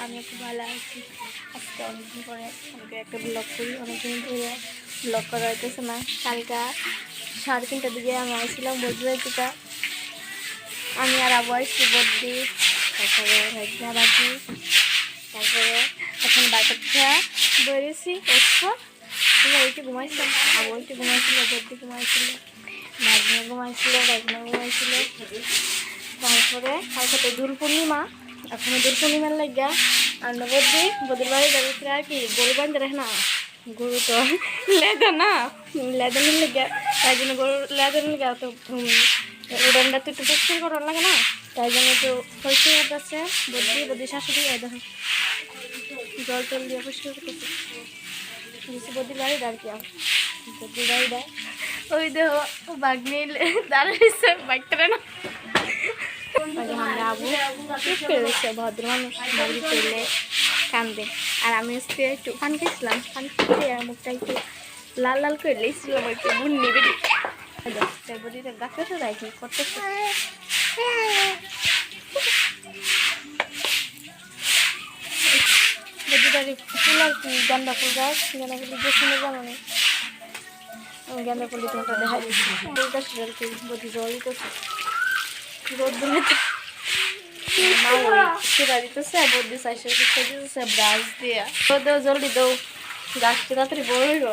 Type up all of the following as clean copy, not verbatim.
আমি খুব ভালো আছি। আজকে অনেকদিন পরে আমাকে একটা ব্লগ করি, অনেকদিন ধরে ব্লগ করা হইতেছে না। কালকা 3:30টার দিকে আমি আসছিলাম বদ্রিকা, আমি আর আবু আসছি বদ্রি, তারপরে বাকি, তারপরে এখন বাটার খেয়া বেরিয়েছি। একটু ঘুমাইছিলাম, আবু একটু ঘুমাইছিল, বদ্রি ঘুমাইছিল, ভাগনা ঘুমাইছিল, তারপরে কালকে তো দোল পূর্ণিমা, এখনো দোল পূর্ণিমার লাগিয়া আর বদির বাড়ি দাঁড়িয়ে আর কি গরু বান্ধে রাখে না, গরু তো লেদা না, লেদানির লেগে, তাই জন্য গরু লেদানির লেগে তো উড়ানটা তো একটু পরিষ্কার করার লাগে না, তাই জন্য একটু পরিষ্কার করতেছে বদি শাশুড়ি। দেখো জল টল দিয়ে পরিষ্কার করতেছে বদির বাড়ি দাঁড়িয়ে, বদির বাড়ি দেয় ওই দেখো বাগনি দাঁড়িয়েছে বাইকটা না। আবু পেরেছে ভদ্র মানুষ, বাড়ি পেলে কান্দে। আর আমি আজকে একটু পান খাইছিলাম, পান খেয়ে মুখটা একটু লাল লাল করে লেগেছিলাম, একটু বুন নেবে বদিতে গাছটা দেয় কি করতেছে। বদিদারি ফুল আর কি গাঁদা ফুল গাছ, গাঁদা ফুল যে সুন্দর জানো না, গাঁদা ফুল তোমাকে দেখা দিচ্ছি আর কি। বদি জল দিতেছে রোদ দিলে সেটা দিতেছে, বদি চাইছে দিতেছে ব্রাশ দিয়ে। দেও জলদি দেও, গাছটা তাড়াতাড়ি বড় হইব।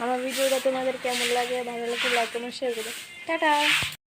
আমার ভিডিওটা তোমাদের কেমন লাগে, ভালো লাগে লাইক কমেন্ট শেয়ার করো। টাটা।